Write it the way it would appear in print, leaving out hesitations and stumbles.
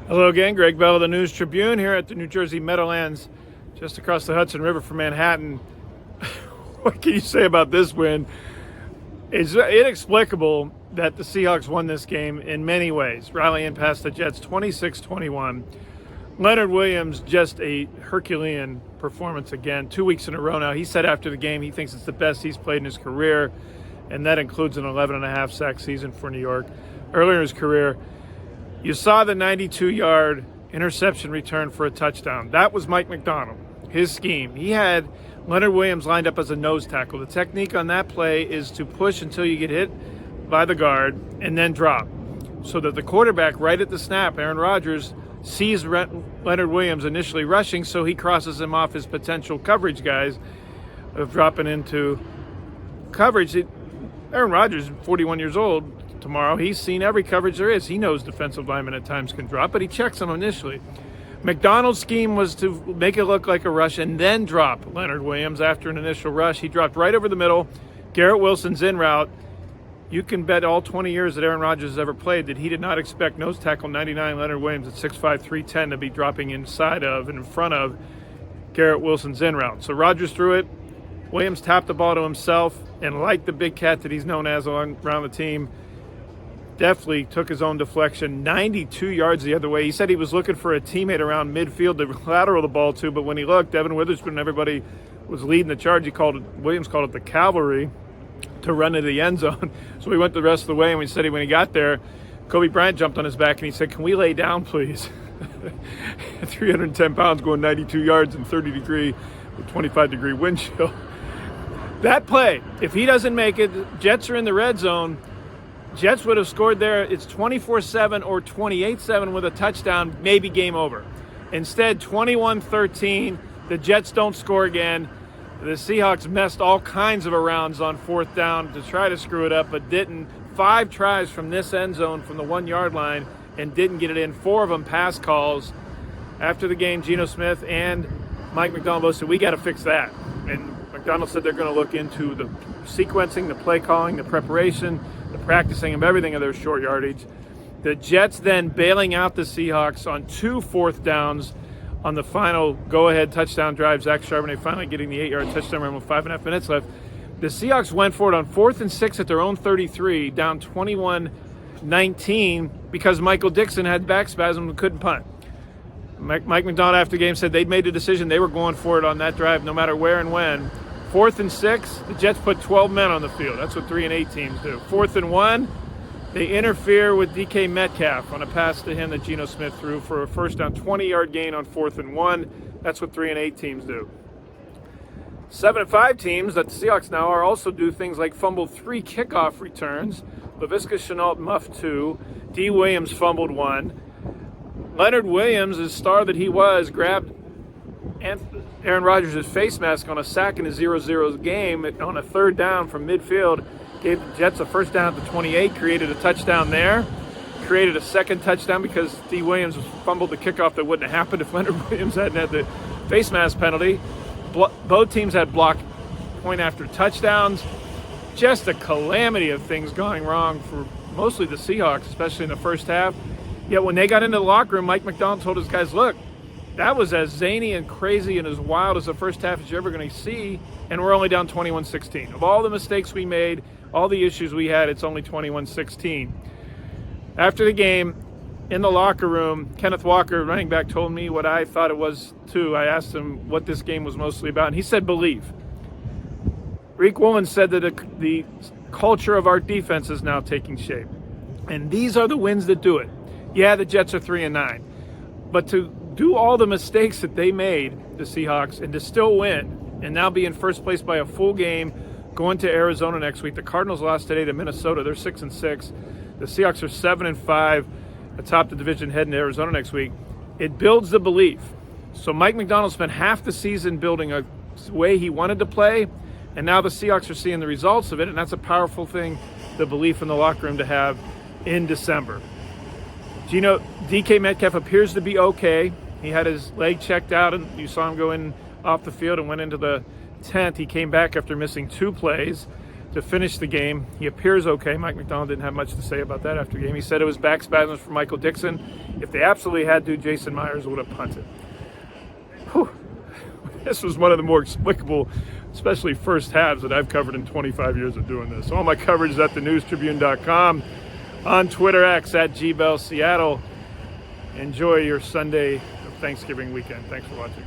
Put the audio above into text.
Hello again, Gregg Bell of the News Tribune here at the New Jersey Meadowlands, just across the Hudson River from Manhattan. What can you say about this win? It's inexplicable that the Seahawks won this game in many ways, rallying past the Jets 26-21. Leonard Williams, just a Herculean performance again, 2 weeks in a row now. He said after the game he thinks it's the best he's played in his career, and that includes an 11.5 sack season for New York. Earlier in his career, you saw the 92-yard interception return for a touchdown. That was Mike Macdonald, his scheme. He had Leonard Williams lined up as a nose tackle. The technique on that play is to push until you get hit by the guard and then drop, so that the quarterback right at the snap, Aaron Rodgers, sees Leonard Williams initially rushing, so he crosses him off his potential coverage guys of dropping into coverage. Aaron Rodgers, 41 years old, tomorrow, he's seen every coverage there is. He knows defensive linemen at times can drop, but he checks them initially. Macdonald's scheme was to make it look like a rush and then drop Leonard Williams after an initial rush. He dropped right over the middle. Garrett Wilson's in route. You can bet all 20 years that Aaron Rodgers has ever played that he did not expect nose tackle 99 Leonard Williams at 6'5", 310 to be dropping inside of and in front of Garrett Wilson's in route. So Rodgers threw it. Williams tapped the ball to himself, and like the big cat that he's known as around the team, definitely took his own deflection 92 yards the other way. He said he was looking for a teammate around midfield to lateral the ball to, but when he looked, Devin Witherspoon and everybody was leading the charge. Williams called it the cavalry to run to the end zone. So he went the rest of the way, and we said when he got there, Kobe Bryant jumped on his back and he said, "Can we lay down, please?" 310 pounds going 92 yards in 30-degree with 25-degree wind chill. That play, if he doesn't make it, Jets are in the red zone. Jets would have scored there. It's 24-7 or 28-7 with a touchdown, maybe game over. Instead, 21-13, the Jets don't score again. The Seahawks messed all kinds of arounds on fourth down to try to screw it up, but didn't. 5 tries from this end zone from the 1-yard line and didn't get it in. 4 of them pass calls. After the game, Geno Smith and Mike Macdonald both said, "We got to fix that." And Macdonald said they're going to look into the sequencing, the play calling, the preparation, the practicing of everything of their short yardage. The Jets then bailing out the Seahawks on 2 fourth downs on the final go-ahead touchdown drive. Zach Charbonnet finally getting the 8-yard touchdown run with 5.5 minutes left. The Seahawks went for it on 4th and 6 at their own 33, down 21-19 because Michael Dixon had back spasm and couldn't punt. Mike Macdonald after the game said they'd made a decision. They were going for it on that drive no matter where and when. 4th and 6, the Jets put 12 men on the field. That's what 3 and 8 teams do. 4th and 1, they interfere with DK Metcalf on a pass to him that Geno Smith threw for a first down, 20-yard gain on 4th and 1. That's what 3 and 8 teams do. 7 and 5 teams that the Seahawks now are also do things like fumble 3 kickoff returns. Laviska Shenault muffed 2. D. Williams fumbled 1. Leonard Williams, as star that he was, grabbed Aaron Rodgers' face mask on a sack in a 0-0 game on a 3rd down from midfield. Gave the Jets a first down at the 28, created a touchdown there. Created a second touchdown because D. Williams fumbled the kickoff that wouldn't have happened if Leonard Williams hadn't had the face mask penalty. Both teams had blocked point after touchdowns. Just a calamity of things going wrong for mostly the Seahawks, especially in the first half. Yet when they got into the locker room, Mike Macdonald told his guys, "Look, that was as zany and crazy and as wild as the first half as you're ever going to see, and we're only down 21-16. Of all the mistakes we made, all the issues we had, it's only 21-16. After the game, in the locker room, Kenneth Walker, running back, told me what I thought it was too. I asked him what this game was mostly about, and he said belief. Rick Woolen said that the culture of our defense is now taking shape, and these are the wins that do it. Yeah, the Jets are 3-9, but to do all the mistakes that they made, the Seahawks, and to still win, and now be in first place by a full game, going to Arizona next week. The Cardinals lost today to Minnesota. They're 6-6. The Seahawks are 7-5 atop the division heading to Arizona next week. It builds the belief. So Mike Macdonald spent half the season building a way he wanted to play, and now the Seahawks are seeing the results of it, and that's a powerful thing, the belief in the locker room to have in December. DK Metcalf appears to be okay. He had his leg checked out, and you saw him go in off the field and went into the tent. He came back after missing 2 plays. to finish the game. He appears okay. Mike Macdonald didn't have much to say about that after the game. He said it was back spasms for Michael Dixon. If they absolutely had to, Jason Myers would have punted. Whew. This was one of the more explicable, especially first halves, that I've covered in 25 years of doing this. All my coverage is at thenewstribune.com, on Twitter, X at GBellSeattle. Enjoy your Sunday of Thanksgiving weekend. Thanks for watching.